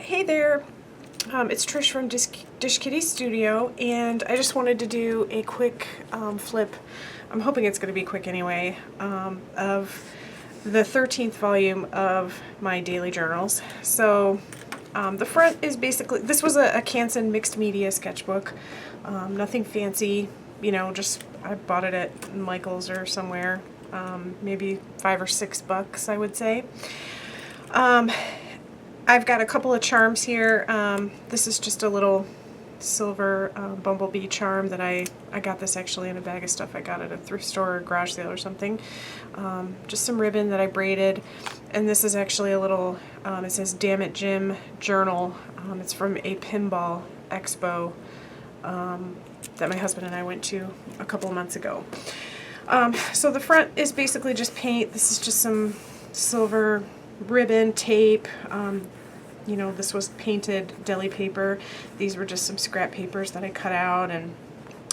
Hey there, it's Trish from Dish Kitty Studio, and I just wanted to do a quick flip. I'm hoping it's going to be quick anyway, of the 13th volume of my daily journals. So the front is basically, this was a Canson mixed media sketchbook, nothing fancy, you know, just I bought it at Michael's or somewhere, maybe $5 or $6 I would say. I've got a couple of charms here. This is just a little silver bumblebee charm that I got this actually in a bag of stuff I got at a thrift store or garage sale or something. Just some ribbon that I braided, and this is actually a little, it says Damn It Jim Journal. It's from a pinball expo that my husband and I went to a couple of months ago. So the front is basically just paint. This is just some silver ribbon, tape, you know, this was painted deli paper. These were just some scrap papers that I cut out and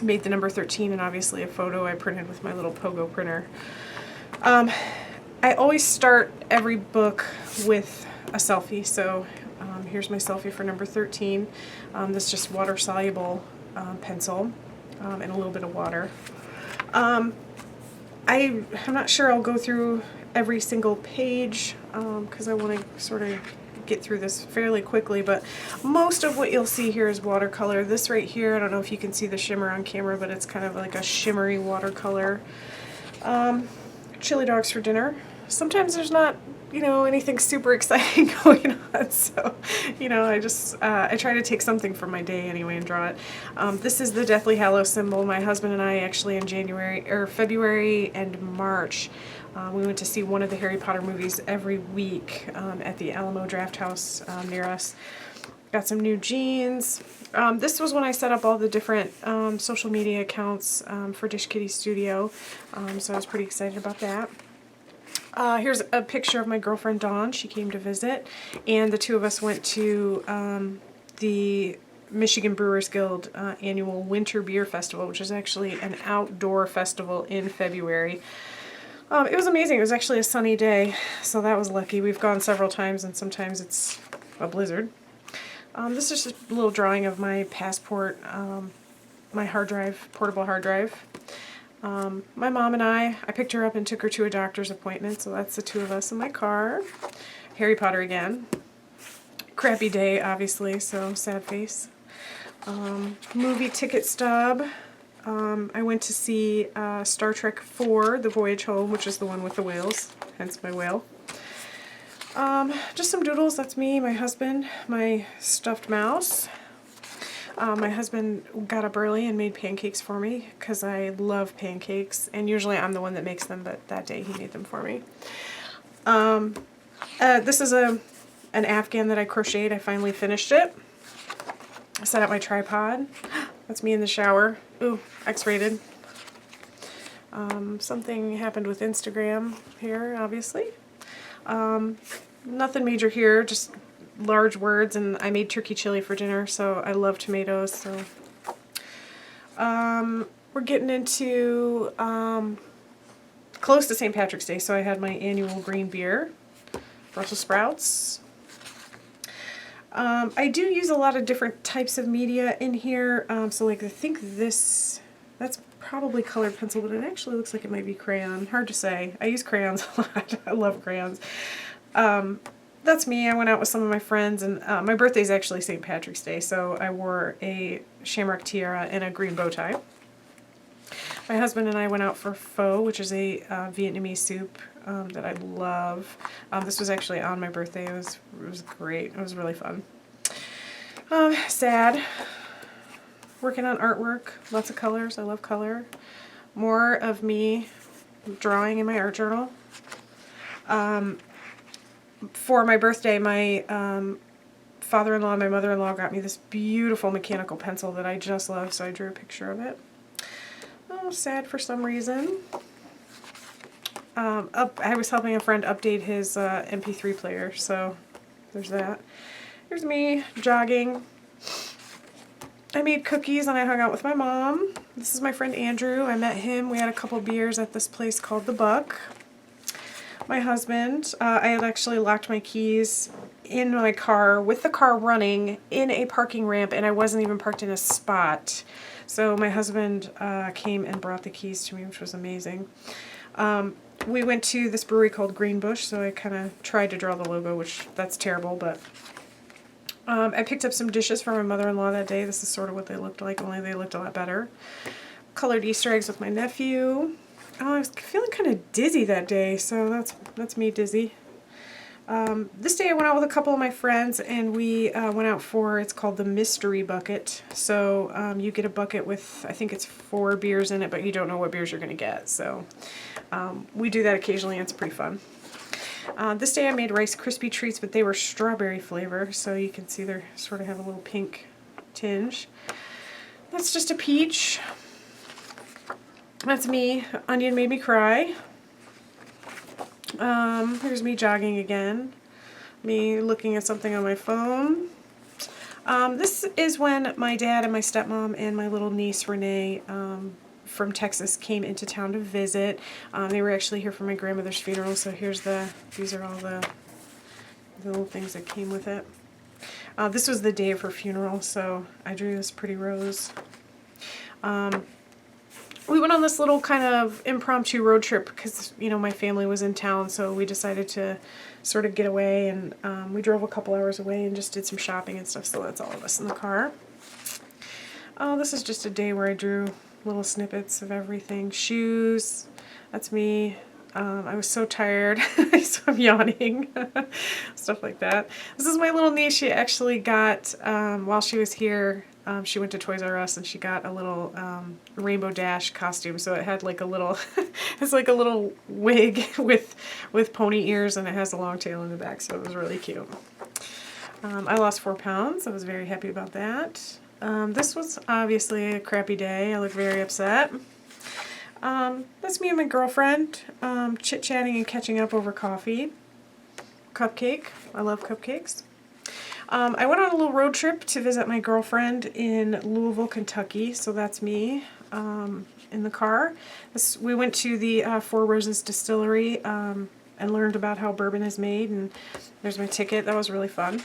made the number 13, and obviously a photo I printed with my little pogo printer. I always start every book with a selfie, so here's my selfie for number 13. This is just water-soluble pencil and a little bit of water. I'm not sure I'll go through every single page because I want to sort of get through this fairly quickly, but most of what you'll see here is watercolor. This right here, I don't know if you can see the shimmer on camera, but it's kind of like a shimmery watercolor. Chili dogs for dinner. Sometimes there's not, you know, anything super exciting going on, so, you know, I try to take something from my day anyway and draw it. This is the Deathly Hallows symbol. My husband and I actually in February and March, we went to see one of the Harry Potter movies every week at the Alamo Drafthouse near us. Got some new jeans. This was when I set up all the different social media accounts for Dish Kitty Studio, so I was pretty excited about that. Here's a picture of my girlfriend Dawn. She came to visit, and the two of us went to the Michigan Brewers Guild annual Winter Beer Festival, which is actually an outdoor festival in February. It was amazing. It was actually a sunny day, so that was lucky. We've gone several times, and sometimes it's a blizzard. This is just a little drawing of my passport, my hard drive, portable hard drive. My mom and I picked her up and took her to a doctor's appointment, so that's the two of us in my car. Harry Potter again. Crappy day, obviously, so sad face. Movie ticket stub. I went to see Star Trek IV, The Voyage Home, which is the one with the whales, hence my whale. Just some doodles. That's me, my husband, my stuffed mouse. My husband got up early and made pancakes for me because I love pancakes, and usually I'm the one that makes them, but that day he made them for me. This is an Afghan that I crocheted. I finally finished it. I set up my tripod. That's me in the shower. Ooh, X-rated. Something happened with Instagram here, obviously. Nothing major here, just large words, and I made turkey chili for dinner, so I love tomatoes, so. We're getting into close to St. Patrick's Day, so I had my annual green beer, Brussels sprouts. I do use a lot of different types of media in here, so like I think that's probably colored pencil, but it actually looks like it might be crayon. Hard to say. I use crayons a lot. I love crayons. That's me. I went out with some of my friends, and my birthday is actually St. Patrick's Day, so I wore a shamrock tiara and a green bow tie. My husband and I went out for pho, which is a Vietnamese soup that I love. This was actually on my birthday. It was great. It was really fun. Sad. Working on artwork. Lots of colors. I love color. More of me drawing in my art journal. For my birthday, my father-in-law and my mother-in-law got me this beautiful mechanical pencil that I just love, so I drew a picture of it. Oh, sad for some reason. I was helping a friend update his MP3 player, so there's that. Here's me jogging. I made cookies and I hung out with my mom. This is my friend Andrew. I met him. We had a couple beers at this place called The Buck. My husband, I had actually locked my keys in my car with the car running in a parking ramp, and I wasn't even parked in a spot. So my husband came and brought the keys to me, which was amazing. We went to this brewery called Greenbush, so I kind of tried to draw the logo, which that's terrible, but I picked up some dishes for my mother-in-law that day. This is sort of what they looked like, only they looked a lot better. Colored Easter eggs with my nephew. Oh, I was feeling kind of dizzy that day, so that's me dizzy. This day I went out with a couple of my friends, and we went out for, it's called the Mystery Bucket. So you get a bucket with, I think it's 4 beers in it, but you don't know what beers you're going to get. So we do that occasionally, and it's pretty fun. This day I made Rice Krispie treats, but they were strawberry flavor, so you can see they sort of have a little pink tinge. That's just a peach. That's me. Onion made me cry. Here's me jogging again. Me looking at something on my phone. This is when my dad and my stepmom and my little niece Renee from Texas came into town to visit. They were actually here for my grandmother's funeral, so these are all the little things that came with it. This was the day of her funeral, so I drew this pretty rose. We went on this little kind of impromptu road trip because, you know, my family was in town, so we decided to sort of get away, and we drove a couple hours away and just did some shopping and stuff, so that's all of us in the car. This is just a day where I drew little snippets of everything. Shoes, that's me. I was so tired, so I'm yawning. Stuff like that. This is my little niece. She actually got, while she was here, she went to Toys R Us and she got a little Rainbow Dash costume. So it had like a little, it's like a little wig with pony ears, and it has a long tail in the back. So it was really cute. I lost 4 pounds. I was very happy about that. This was obviously a crappy day. I look very upset. That's me and my girlfriend chit-chatting and catching up over coffee. Cupcake. I love cupcakes. I went on a little road trip to visit my girlfriend in Louisville, Kentucky, so that's me in the car. We went to the Four Roses Distillery and learned about how bourbon is made, and there's my ticket. That was really fun.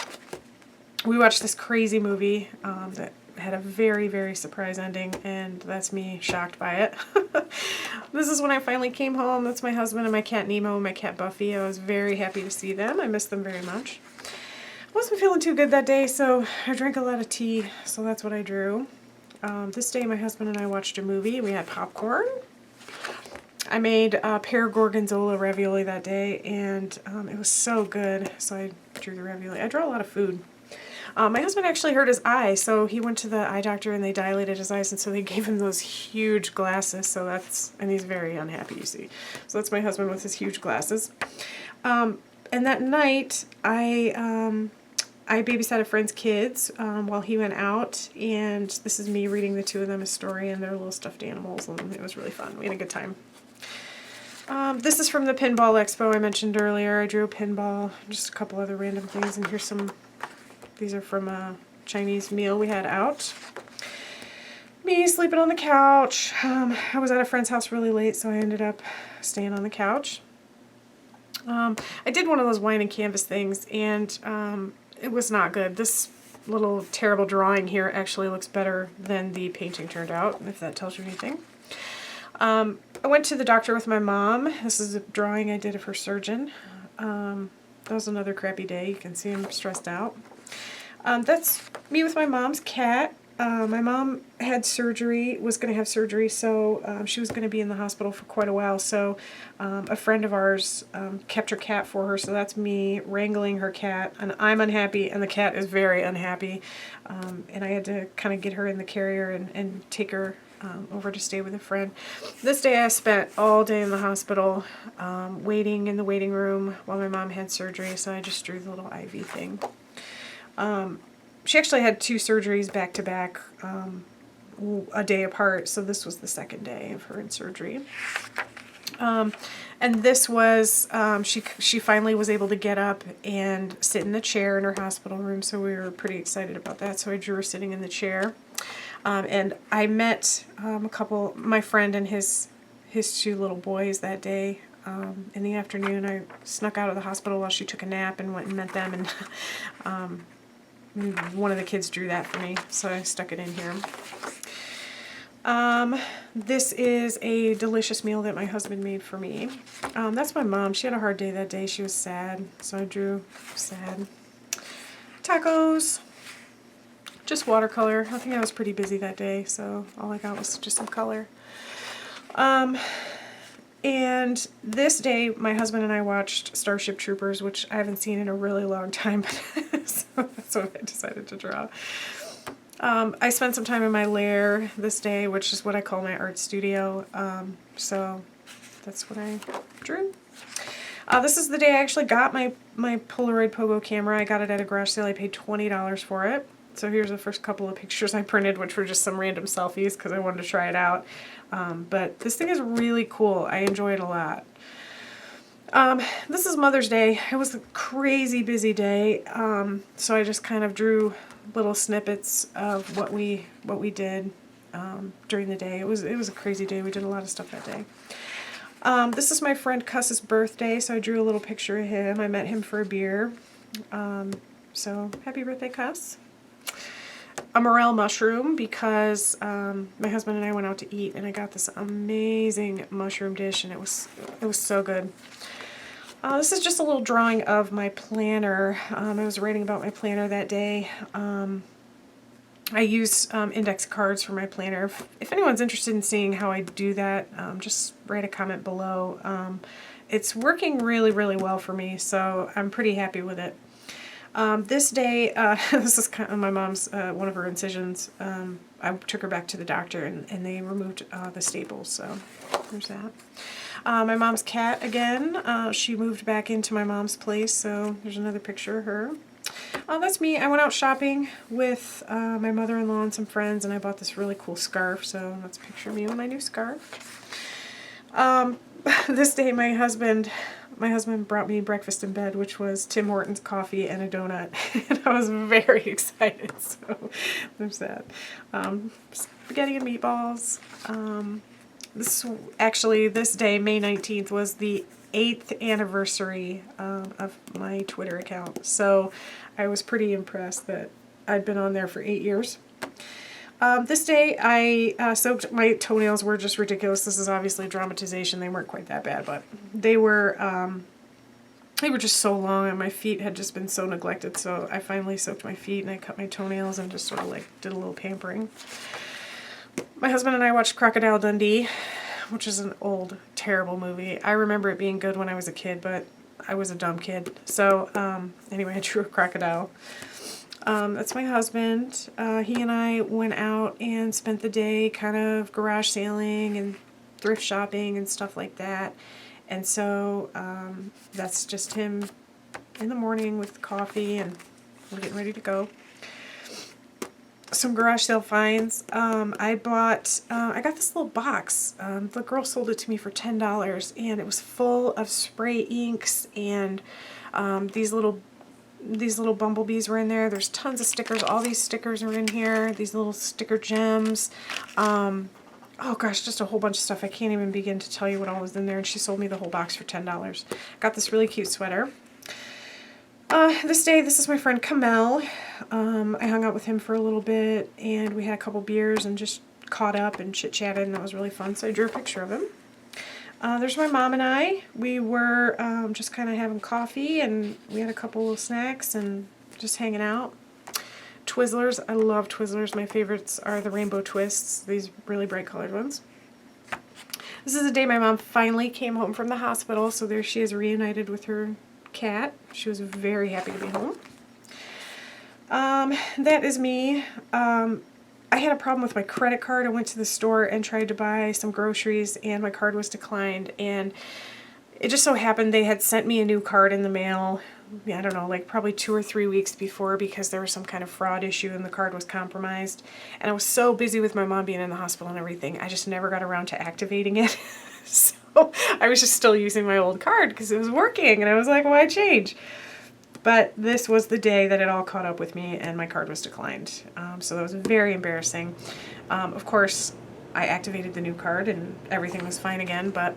We watched this crazy movie that had a very, very surprise ending, and that's me shocked by it. This is when I finally came home. That's my husband and my cat Nemo and my cat Buffy. I was very happy to see them. I missed them very much. I wasn't feeling too good that day, so I drank a lot of tea, so that's what I drew. This day my husband and I watched a movie. We had popcorn. I made pear gorgonzola ravioli that day, and it was so good, so I drew the ravioli. I draw a lot of food. My husband actually hurt his eye, so he went to the eye doctor and they dilated his eyes, and so they gave him those huge glasses, so and he's very unhappy, you see. So that's my husband with his huge glasses. And that night, I babysat a friend's kids while he went out, and this is me reading the 2 of them a story, and their little stuffed animals, and it was really fun. We had a good time. This is from the Pinball Expo I mentioned earlier. I drew a pinball, just a couple other random things, and here's some. These are from a Chinese meal we had out. Me sleeping on the couch. I was at a friend's house really late, so I ended up staying on the couch. I did one of those wine and canvas things, and it was not good. This little terrible drawing here actually looks better than the painting turned out, if that tells you anything. I went to the doctor with my mom. This is a drawing I did of her surgeon. That was another crappy day. You can see I'm stressed out. That's me with my mom's cat. My mom had surgery, was going to have surgery, so she was going to be in the hospital for quite a while, so a friend of ours kept her cat for her, so that's me wrangling her cat, and I'm unhappy, and the cat is very unhappy, and I had to kind of get her in the carrier and take her over to stay with a friend. This day I spent all day in the hospital waiting in the waiting room while my mom had surgery, so I just drew the little IV thing. She actually had 2 surgeries back to back, a day apart, so this was the second day of her in surgery. And this was, she finally was able to get up and sit in the chair in her hospital room, so we were pretty excited about that, so I drew her sitting in the chair. And I met my friend and his 2 little boys that day. in the afternoon. I snuck out of the hospital while she took a nap and went and met them, and one of the kids drew that for me, so I stuck it in here. This is a delicious meal that my husband made for me. That's my mom. She had a hard day that day. She was sad, so I drew sad. Tacos. Just watercolor. I think I was pretty busy that day, so all I got was just some color. And this day, my husband and I watched Starship Troopers, which I haven't seen in a really long time, but so that's what I decided to draw. I spent some time in my lair this day, which is what I call my art studio, so that's what I drew. This is the day I actually got my Polaroid Pogo camera. I got it at a garage sale. I paid $20 for it. So here's the first couple of pictures I printed, which were just some random selfies because I wanted to try it out. But this thing is really cool. I enjoy it a lot. This is Mother's Day. It was a crazy busy day, so I just kind of drew little snippets of what we did during the day. It was a crazy day. We did a lot of stuff that day. This is my friend Cuss's birthday, so I drew a little picture of him. I met him for a beer. So happy birthday, Cuss. A morel mushroom because my husband and I went out to eat and I got this amazing mushroom dish and it was so good. This is just a little drawing of my planner. I was writing about my planner that day. I use index cards for my planner. If anyone's interested in seeing how I do that, just write a comment below. It's working really, really well for me, so I'm pretty happy with it. This day, this is kind of my mom's, one of her incisions. I took her back to the doctor and they removed the staples, so there's that. My mom's cat again, she moved back into my mom's place, so there's another picture of her. That's me. I went out shopping with my mother-in-law and some friends and I bought this really cool scarf, so that's a picture of me with my new scarf. This day my husband brought me breakfast in bed, which was Tim Hortons coffee and a donut, and I was very excited, so there's that. Spaghetti and meatballs. This day, May 19th, was the 8th anniversary of my Twitter account, so I was pretty impressed that I'd been on there for 8 years. This day I soaked, my toenails were just ridiculous. This is obviously dramatization. They weren't quite that bad, but they were just so long and my feet had just been so neglected, so I finally soaked my feet and I cut my toenails and just sort of like did a little pampering. My husband and I watched Crocodile Dundee, which is an old, terrible movie. I remember it being good when I was a kid, but I was a dumb kid. So anyway, I drew a crocodile. That's my husband. He and I went out and spent the day kind of garage sailing and thrift shopping and stuff like that. And so that's just him in the morning with coffee and we're getting ready to go. Some garage sale finds. I got this little box. The girl sold it to me for $10 and it was full of spray inks and these little bumblebees were in there. There's tons of stickers. All these stickers are in here. These little sticker gems. Oh gosh, just a whole bunch of stuff. I can't even begin to tell you what all was in there. And she sold me the whole box for $10. Got this really cute sweater. This day, this is my friend Kamel. I hung out with him for a little bit and we had a couple beers and just caught up and chit-chatted and that was really fun. So I drew a picture of him. There's my mom and I. We were just kind of having coffee and we had a couple of snacks and just hanging out. Twizzlers. I love Twizzlers. My favorites are the rainbow twists, these really bright colored ones. This is the day my mom finally came home from the hospital, so there she is reunited with her cat. She was very happy to be home. That is me. I had a problem with my credit card. I went to the store and tried to buy some groceries and my card was declined, and it just so happened they had sent me a new card in the mail, I don't know, like probably 2 or 3 weeks before because there was some kind of fraud issue and the card was compromised. And I was so busy with my mom being in the hospital and everything, I just never got around to activating it. So I was just still using my old card because it was working and I was like, why change? But this was the day that it all caught up with me and my card was declined. So that was very embarrassing. Of course, I activated the new card and everything was fine again, but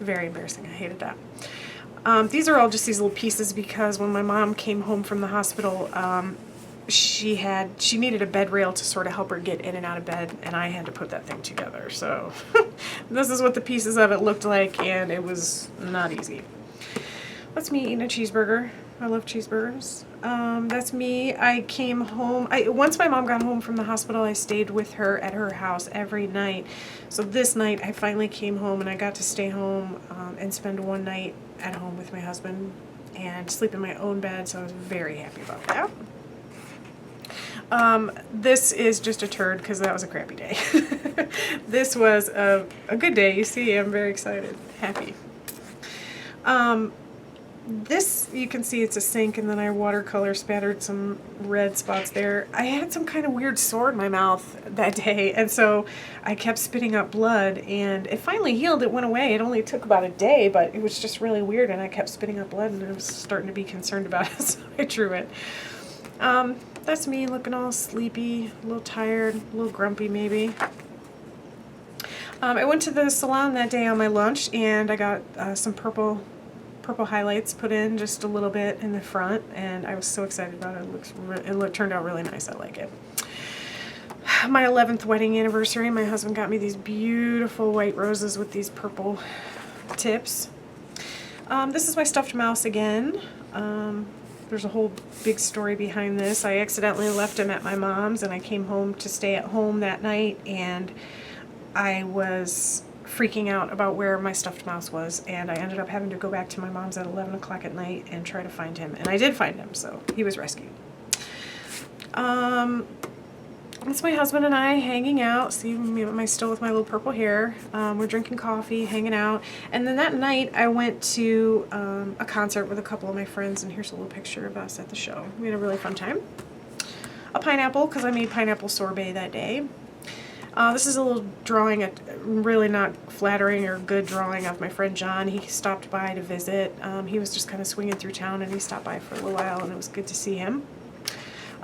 Very embarrassing. I hated that. These are all just these little pieces because when my mom came home from the hospital, she needed a bed rail to sort of help her get in and out of bed, and I had to put that thing together. So this is what the pieces of it looked like, and it was not easy. That's me eating a cheeseburger. I love cheeseburgers. That's me. I came home. Once my mom got home from the hospital, I stayed with her at her house every night. So this night, I finally came home, and I got to stay home and spend one night at home with my husband and sleep in my own bed, so I was very happy about that. This is just a turd because that was a crappy day. This was a good day. You see, I'm very excited, happy. This, you can see it's a sink, and then I watercolor spattered some red spots there. I had some kind of weird sore in my mouth that day, and so I kept spitting up blood, and it finally healed. It went away. It only took about a day, but it was just really weird, and I kept spitting up blood, and I was starting to be concerned about it, so I drew it. That's me looking all sleepy, a little tired, a little grumpy maybe. I went to the salon that day on my lunch, and I got some purple highlights put in just a little bit in the front, and I was so excited about it. It turned out really nice. I like it. My 11th wedding anniversary, my husband got me these beautiful white roses with these purple tips. This is my stuffed mouse again. There's a whole big story behind this. I accidentally left him at my mom's, and I came home to stay at home that night, and I was freaking out about where my stuffed mouse was, and I ended up having to go back to my mom's at 11 o'clock at night and try to find him, and I did find him, so he was rescued. It's my husband and I hanging out. See me still with my little purple hair. We're drinking coffee, hanging out, and then that night I went to a concert with a couple of my friends, and here's a little picture of us at the show. We had a really fun time. A pineapple, because I made pineapple sorbet that day. This is a little drawing, a really not flattering or good drawing of my friend John. He stopped by to visit. He was just kind of swinging through town, and he stopped by for a little while, and it was good to see him.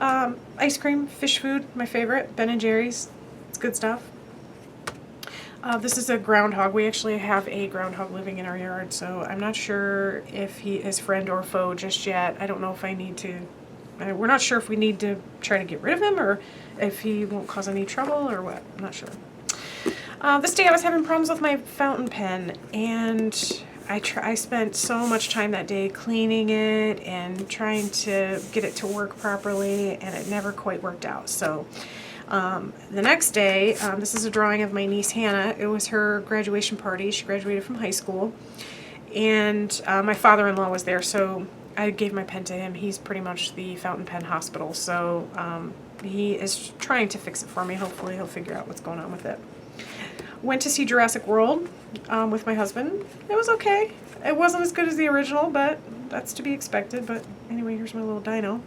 Ice cream, fish food, my favorite, Ben & Jerry's. It's good stuff. This is a groundhog. We actually have a groundhog living in our yard, so I'm not sure if he is friend or foe just yet. I don't know if I need to... We're not sure if we need to try to get rid of him or if he won't cause any trouble or what. I'm not sure. This day I was having problems with my fountain pen, and I spent so much time that day cleaning it and trying to get it to work properly, and it never quite worked out. So the next day, this is a drawing of my niece Hannah. It was her graduation party. She graduated from high school, and my father-in-law was there, so I gave my pen to him. He's pretty much the fountain pen hospital, so he is trying to fix it for me. Hopefully he'll figure out what's going on with it. Went to see Jurassic World with my husband. It was okay. It wasn't as good as the original, but that's to be expected. But anyway, here's my little dino.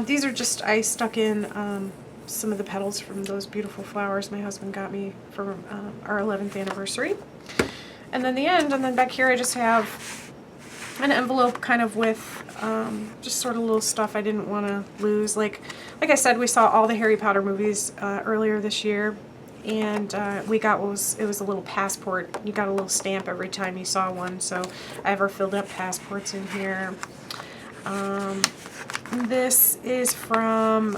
These are just, I stuck in some of the petals from those beautiful flowers my husband got me for our 11th anniversary. And then the end, and then back here I just have an envelope kind of with just sort of little stuff I didn't want to lose. Like I said, we saw all the Harry Potter movies earlier this year, and we got it was a little passport. You got a little stamp every time you saw one, so I have our filled up passports in here. This is from,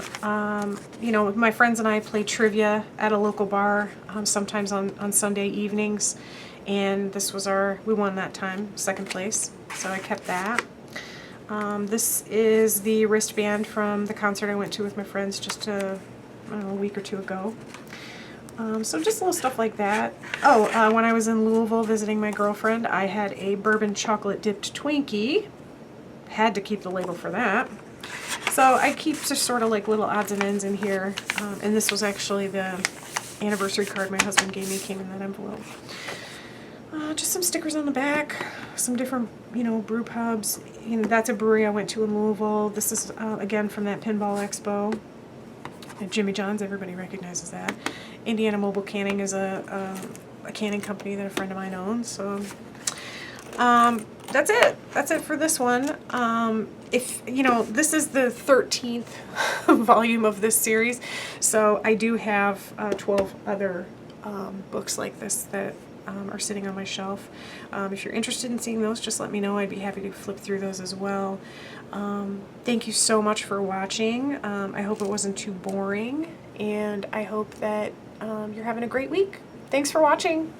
you know, my friends and I play trivia at a local bar sometimes on Sunday evenings, and this was we won that time, second place, so I kept that. This is the wristband from the concert I went to with my friends just I don't know, a week or two ago. So just little stuff like that. Oh, when I was in Louisville visiting my girlfriend, I had a bourbon chocolate dipped Twinkie. Had to keep the label for that. So I keep just sort of like little odds and ends in here. And this was actually the anniversary card my husband gave me, came in that envelope. Just some stickers on the back, some different, you know, brew pubs. You know, that's a brewery I went to in Louisville. This is, again, from that Pinball Expo. And Jimmy John's, everybody recognizes that. Indiana Mobile Canning is a canning company that a friend of mine owns. So that's it. That's it for this one. If, you know, this is the 13th volume of this series, so I do have 12 other books like this that are sitting on my shelf. If you're interested in seeing those, just let me know. I'd be happy to flip through those as well. Thank you so much for watching. I hope it wasn't too boring, and I hope that you're having a great week. Thanks for watching.